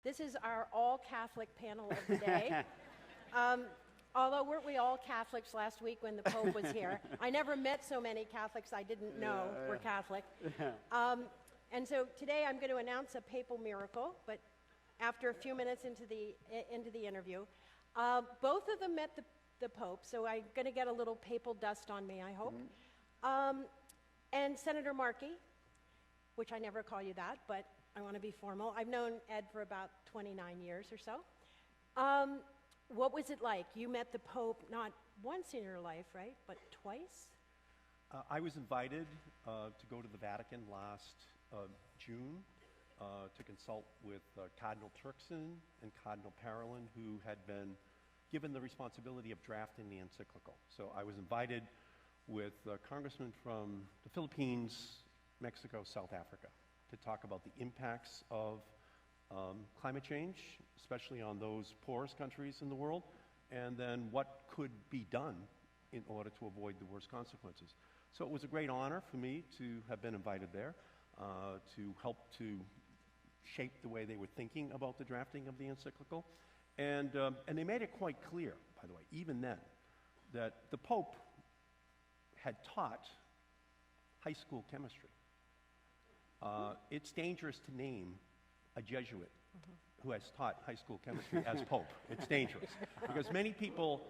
This is our all-Catholic panel of the day. Although weren't we all Catholics last week when the Pope was here? I never met so many Catholics I didn't know were Catholic. And so today I'm going to announce a papal miracle, but after a few minutes into the interview. Both of them met the Pope, so I'm going to get a little papal dust on me, I hope. And Senator Markey, which I never call you that, but I want to be formal. I've known Ed for about 29 years or so. What was it like? You met the Pope not once in your life, right, but twice? I was invited to go to the Vatican last June to consult with Cardinal Turkson and Cardinal Parolin, who had been given the responsibility of drafting the encyclical. So I was invited with congressmen from the Philippines, Mexico, South Africa, to talk about the impacts of climate change, especially on those poorest countries in the world, and then what could be done in order to avoid the worst consequences. So it was a great honor for me to have been invited there to help to shape the way they were thinking about the drafting of the encyclical. And they made it quite clear, by the way, even then, that the Pope had taught high school chemistry. It's dangerous to name a Jesuit who has taught high school chemistry as Pope. It's dangerous because many people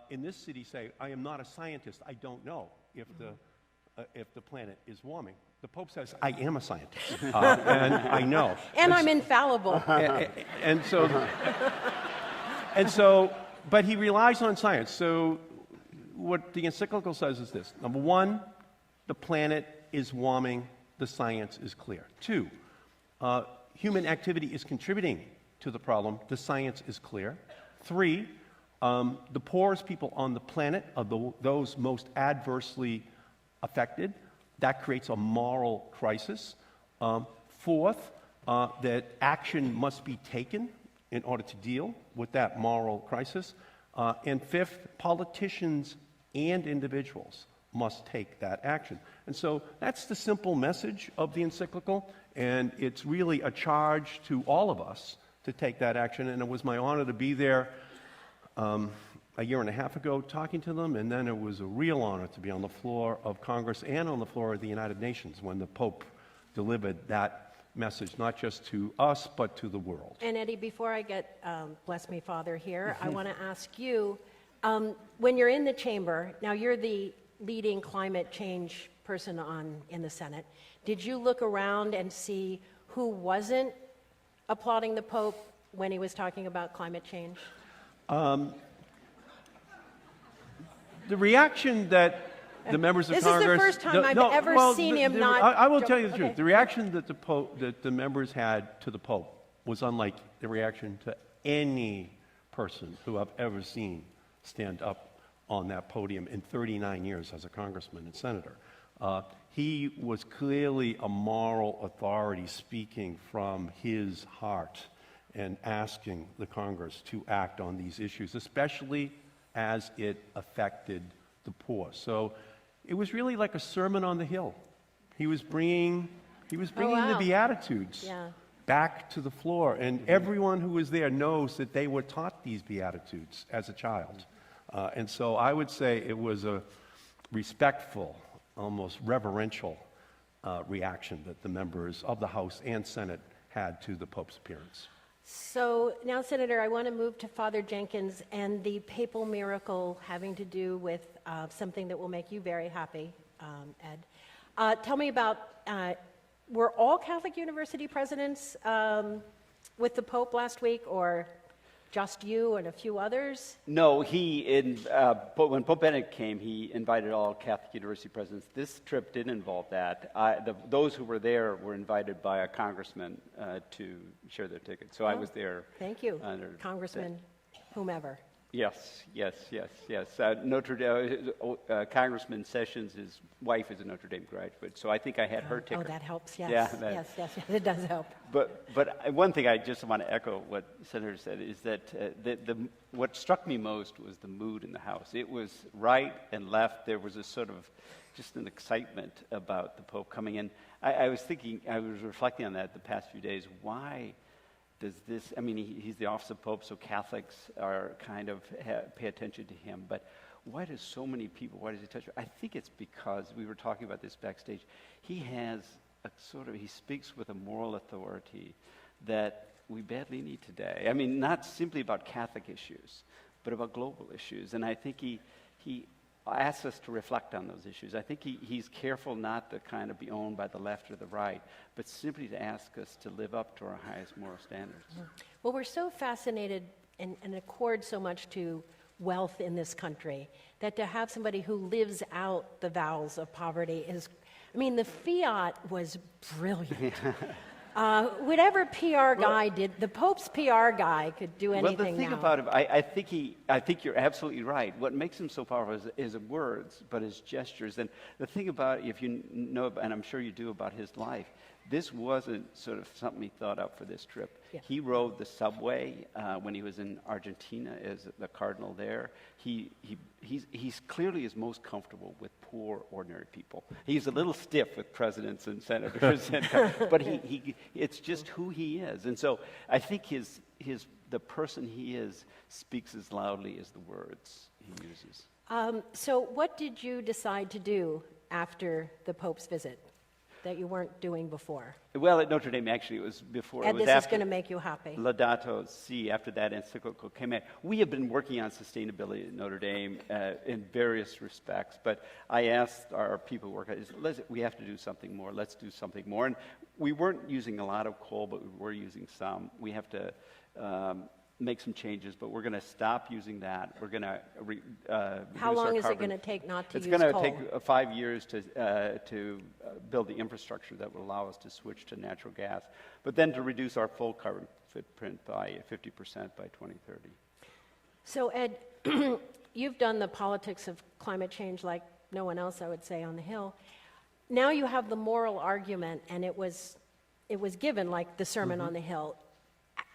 in this city say, I am not a scientist, I don't know if the planet is warming. The Pope says, I am a scientist, and I know. And I'm infallible. And so, but he relies on science. So what the encyclical says is this. Number one, the planet is warming. The science is clear. Two, human activity is contributing to the problem. The science is clear. Three, the poorest people on the planet are those most adversely affected. That creates a moral crisis. Fourth, that action must be taken in order to deal with that moral crisis. And fifth, politicians and individuals must take that action. And so that's the simple message of the encyclical, and it's really a charge to all of us to take that action. And it was my honor to be there a year and a half ago talking to them, and then it was a real honor to be on the floor of Congress and on the floor of the United Nations when the Pope delivered that message, not just to us, but to the world. And Eddie, before I get, bless me, Father, here, I want to ask you, when you're in the chamber, now you're the leading climate change person in the Senate, did you look around and see who wasn't applauding the Pope when he was talking about climate change? The reaction that the members of Congress... This is the first time I've ever seen him not... I will tell you the truth. The reaction that the members had to the Pope was unlike the reaction to any person who I've ever seen stand up on that podium in 39 years as a congressman and senator. He was clearly a moral authority speaking from his heart and asking the Congress to act on these issues, especially as it affected the poor. So it was really like a sermon on the Hill. He was bringing the Beatitudes back to the floor, and everyone who was there knows that they were taught these Beatitudes as a child. And so I would say it was a respectful, almost reverential reaction that the members of the House and Senate had to the Pope's appearance. So now, Senator, I want to move to Father Jenkins and the papal miracle having to do with something that will make you very happy, Ed. Tell me about, were all Catholic university presidents with the Pope last week, or just you and a few others? No, when Pope Benedict came, he invited all Catholic university presidents. This trip didn't involve that. Those who were there were invited by a congressman to share their tickets. So I was there. Thank you, Congressman whomever. Yes. Notre Dame, Congressman Sessions, his wife is a Notre Dame graduate, so I think I had her ticket. Oh, that helps, yes. Yeah, Yes, it does help. But one thing I just want to echo what Senator said is that what struck me most was the mood in the House. It was right and left. There was a sort of just an excitement about the Pope coming in. I was reflecting on that the past few days. Why does this, I mean, he's the office of Pope, so Catholics are kind of pay attention to him, but why does so many people, why does he touch? I think it's because, we were talking about this backstage, he has a sort of, he speaks with a moral authority that we badly need today. I mean, not simply about Catholic issues, but about global issues. And I think he asks us to reflect on those issues. I think he's careful not to kind of be owned by the left or the right, but simply to ask us to live up to our highest moral standards. Well, we're so fascinated and accord so much to wealth in this country that to have somebody who lives out the vows of poverty is, I mean, the fiat was brilliant. Whatever PR guy did, the Pope's PR guy could do anything. Well, the thing now. about him, I think you're absolutely right. What makes him so powerful is words, but his gestures. And the thing about, if you know, and I'm sure you do, about his life, this wasn't sort of something he thought up for this trip. Yeah. He rode the subway when he was in Argentina as the cardinal there. He's clearly is most comfortable with poor, ordinary people. He's a little stiff with presidents and senators, but it's just who he is. And so I think the person he is speaks as loudly as the words he uses. So what did you decide to do after the Pope's visit that you weren't doing before? Well, at Notre Dame, actually, it was before. And it was this after is going to make you happy. Laudato Si, after that encyclical came out. We have been working on sustainability at Notre Dame in various respects, but I asked our people who work at it, we have to do something more. Let's do something more. And we weren't using a lot of coal, but we were using some. We have to make some changes, but we're going to stop using that. We're going to How long is it going to take not to use coal? It's going to take 5 years to build the infrastructure that will allow us to switch to natural gas, but then to reduce our full carbon footprint by 50% by 2030. So, Ed, you've done the politics of climate change like no one else, I would say, on the Hill. Now you have the moral argument, and it was given like the Sermon on the Hill.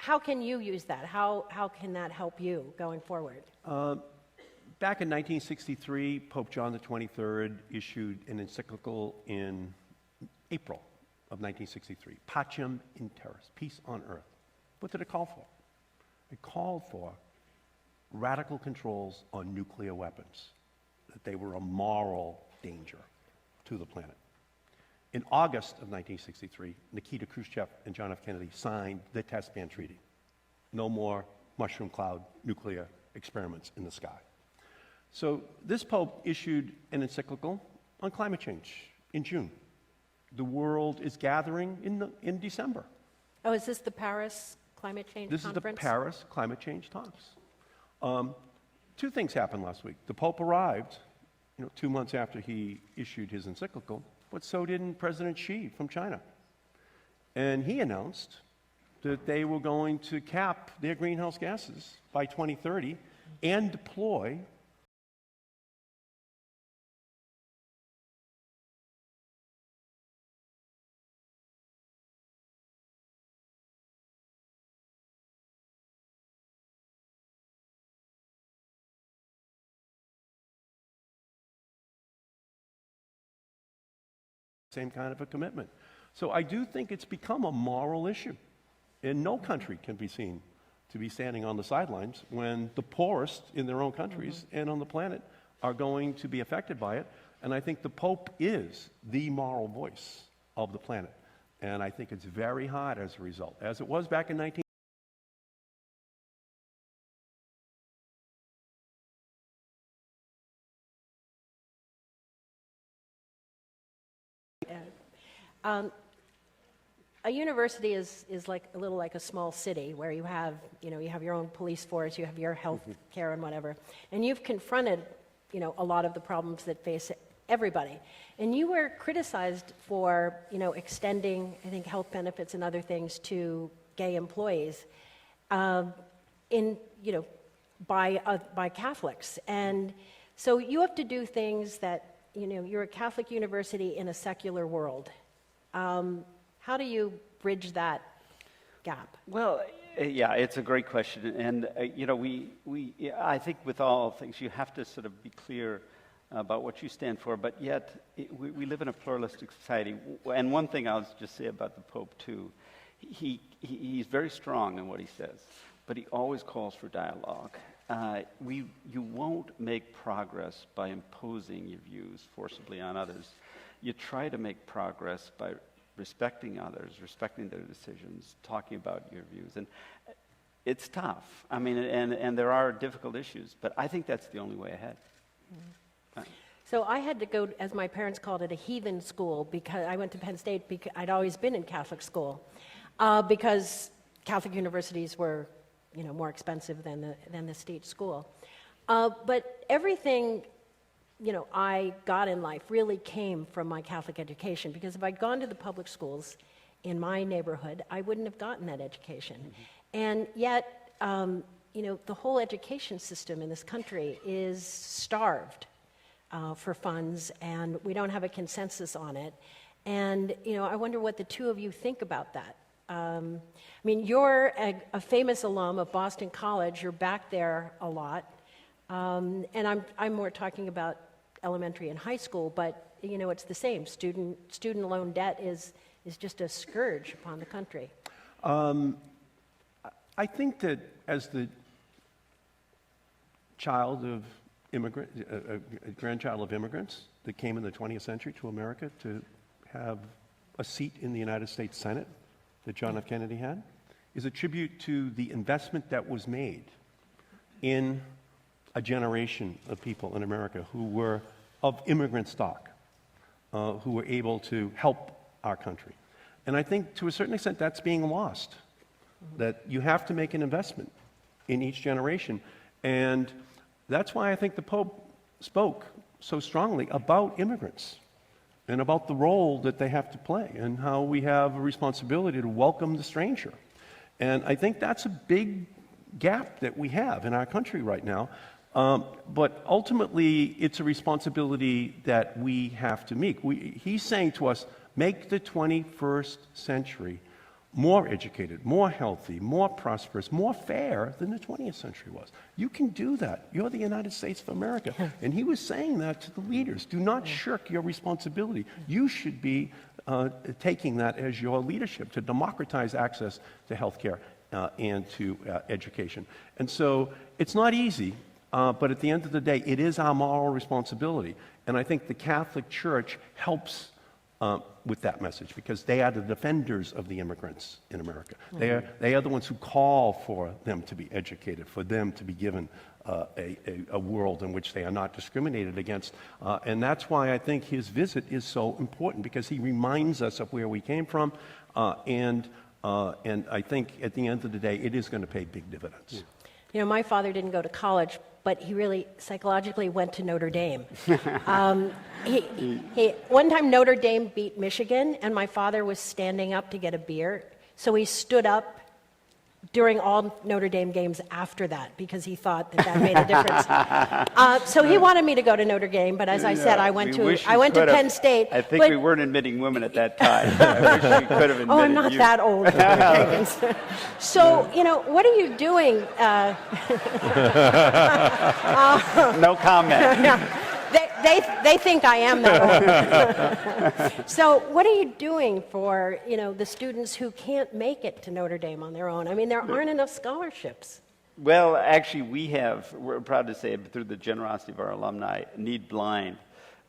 How can you use that? How can that help you going forward? Back in 1963, Pope John the 23rd issued an encyclical in April of 1963, Pacem in Terris, peace on earth. What did it call for? It called for radical controls on nuclear weapons, that they were a moral danger to the planet. In August of 1963, Nikita Khrushchev and John F. Kennedy signed the Test Ban Treaty. No more mushroom cloud nuclear experiments in the sky. So this Pope issued an encyclical on climate change in June. The world is gathering in December. Oh, is this the Paris climate change conference? This is the Paris climate change talks. Two things happened last week. The Pope arrived, 2 months after he issued his encyclical, but so didn't President Xi from China. And he announced that they were going to cap their greenhouse gases by 2030 and deploy same kind of a commitment. So I do think it's become a moral issue. And no country can be seen to be standing on the sidelines when the poorest in their own countries and on the planet are going to be affected by it. And I think the Pope is the moral voice of the planet. And I think it's very hard as a result, as it was back in 19... A university is like a little like a small city where you have your own police force, you have your health care and whatever, and you've confronted, a lot of the problems that face everybody. And you were criticized for, extending, I think, health benefits and other things to gay employees, by Catholics. And so you have to do things that, you're a Catholic university in a secular world. How do you bridge that gap? Well, yeah, it's a great question. And, I think with all things, you have to sort of be clear about what you stand for, but yet we live in a pluralistic society. And one thing I'll just say about the Pope, too, he's very strong in what he says, but he always calls for dialogue. You won't make progress by imposing your views forcibly on others. You try to make progress by respecting others, respecting their decisions, talking about your views. And it's tough. I mean, and there are difficult issues, but I think that's the only way ahead. So I had to go, as my parents called it, a heathen school, because I went to Penn State because I'd always been in Catholic school, because Catholic universities were, more expensive than the state school. But everything, I got in life really came from my Catholic education, because if I'd gone to the public schools in my neighborhood, I wouldn't have gotten that education. Mm-hmm. And yet, the whole education system in this country is starved for funds, and we don't have a consensus on it. And, I wonder what the two of you think about that. You're a famous alum of Boston College. You're back there a lot. And I'm more talking about elementary and high school, but, it's the same. Student loan debt is just a scourge upon the country. I think that as the child of a grandchild of immigrants that came in the 20th century to America to have a seat in the United States Senate that John F. Kennedy had, is a tribute to the investment that was made in a generation of people in America who were of immigrant stock, who were able to help our country. And I think to a certain extent that's being lost, that you have to make an investment in each generation. And that's why I think the Pope spoke so strongly about immigrants and about the role that they have to play and how we have a responsibility to welcome the stranger. And I think that's a big gap that we have in our country right now. But ultimately, it's a responsibility that we have to meet. He's saying to us, make the 21st century more educated, more healthy, more prosperous, more fair than the 20th century was. You can do that. You're the United States of America. And he was saying that to the leaders. Do not shirk your responsibility. You should be taking that as your leadership to democratize access to health care and to education. And so it's not easy, but at the end of the day, it is our moral responsibility. And I think the Catholic Church helps with that message, because they are the defenders of the immigrants in America. Mm-hmm. They are the ones who call for them to be educated, for them to be given a world in which they are not discriminated against. And that's why I think his visit is so important, because he reminds us of where we came from, and I think at the end of the day, it is going to pay big dividends. Yeah. My father didn't go to college, but he really psychologically went to Notre Dame. One time Notre Dame beat Michigan, and my father was standing up to get a beer, so he stood up during all Notre Dame games after that, because he thought that made a difference. So he wanted me to go to Notre Dame, but as I said, I went to Penn State. I think we weren't admitting women at that time. I wish we could have admitted I'm not that old, Jenkins. So, what are you doing? No comment. They think I am that old. So what are you doing for, the students who can't make it to Notre Dame on their own? There aren't enough scholarships. Well, actually, we're proud to say, through the generosity of our alumni, need-blind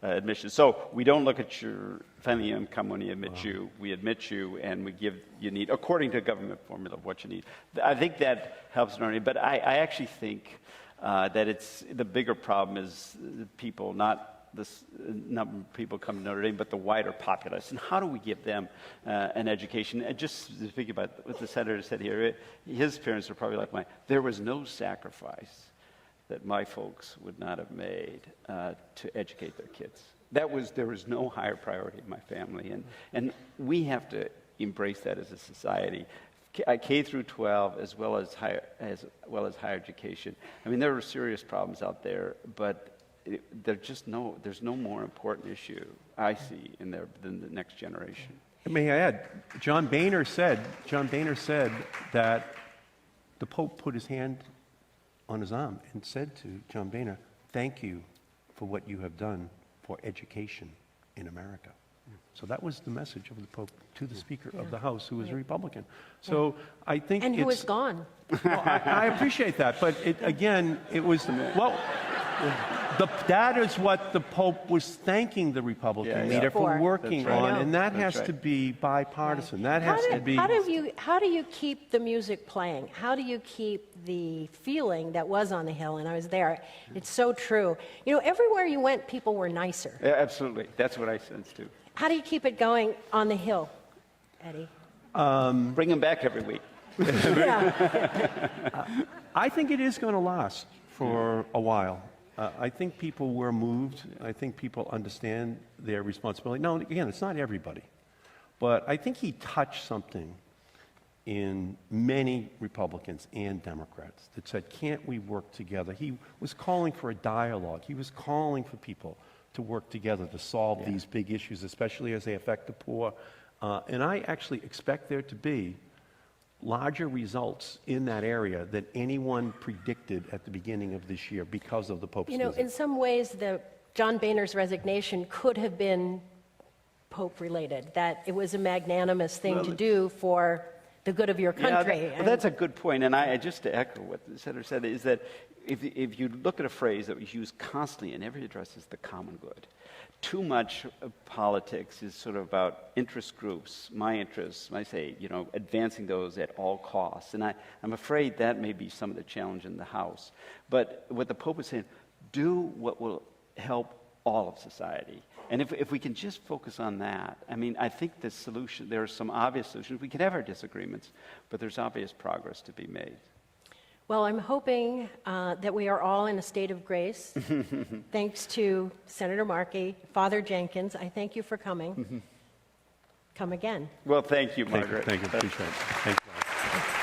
admission. So we don't look at your family income when we admit you. We admit you, and we give you need, according to a government formula, of what you need. I think that helps learning, but I actually think that it's the bigger problem is people, not the number of people come to Notre Dame, but the wider populace. And how do we give them an education? And just thinking about what the senator said here, his parents are probably like mine. There was no sacrifice that my folks would not have made to educate their kids. There was no higher priority in my family, and we have to embrace that as a society. K through 12, as well as higher education. There are serious problems out there, but there's no more important issue I see in there than the next generation. May I add, John Boehner said that the Pope put his hand on his arm and said to John Boehner, "Thank you for what you have done for education in America." So that was the message of the Pope to the Speaker of the House, who was a Republican. So I think And it's... who is gone. Well, I appreciate that, but it was, well, that is what the Pope was thanking the Republican leader for For. working That's right. on, and that That's has right. to be bipartisan. That has to be... How do you keep the music playing? How do you keep the feeling that was on the Hill? And I was there. It's so true. You know, everywhere you went, people were nicer. Yeah, absolutely. That's what I sense too. How do you keep it going on the Hill, Eddie? Bring them back every week. Yeah. I think it is going to last for a while. I think people were moved. I think people understand their responsibility. Now, again, it's not everybody. But I think he touched something in many Republicans and Democrats that said, can't we work together? He was calling for a dialogue. He was calling for people to work together to solve these big issues, especially as they affect the poor. And I actually expect there to be larger results in that area than anyone predicted at the beginning of this year because of the Pope's You know, visit. in some ways, John Boehner's resignation could have been Pope-related, that it was a magnanimous thing to do for the good of your country. Well, that's a good point. And I just to echo what the senator said, is that if you look at a phrase that was used constantly in every address, is the common good. Too much of politics is sort of about interest groups, my interests, I say, advancing those at all costs. And I'm afraid that may be some of the challenge in the House. But what the Pope was saying, do what will help all of society. And if we can just focus on that, I mean, I think the solution, there are some obvious solutions. We can have our disagreements, but there's obvious progress to be made. Well, I'm hoping that we are all in a state of grace. Thanks to Senator Markey, Father Jenkins. I thank you for coming. Come again. Well, thank you, Margaret. Thank you. Appreciate it. Thank you.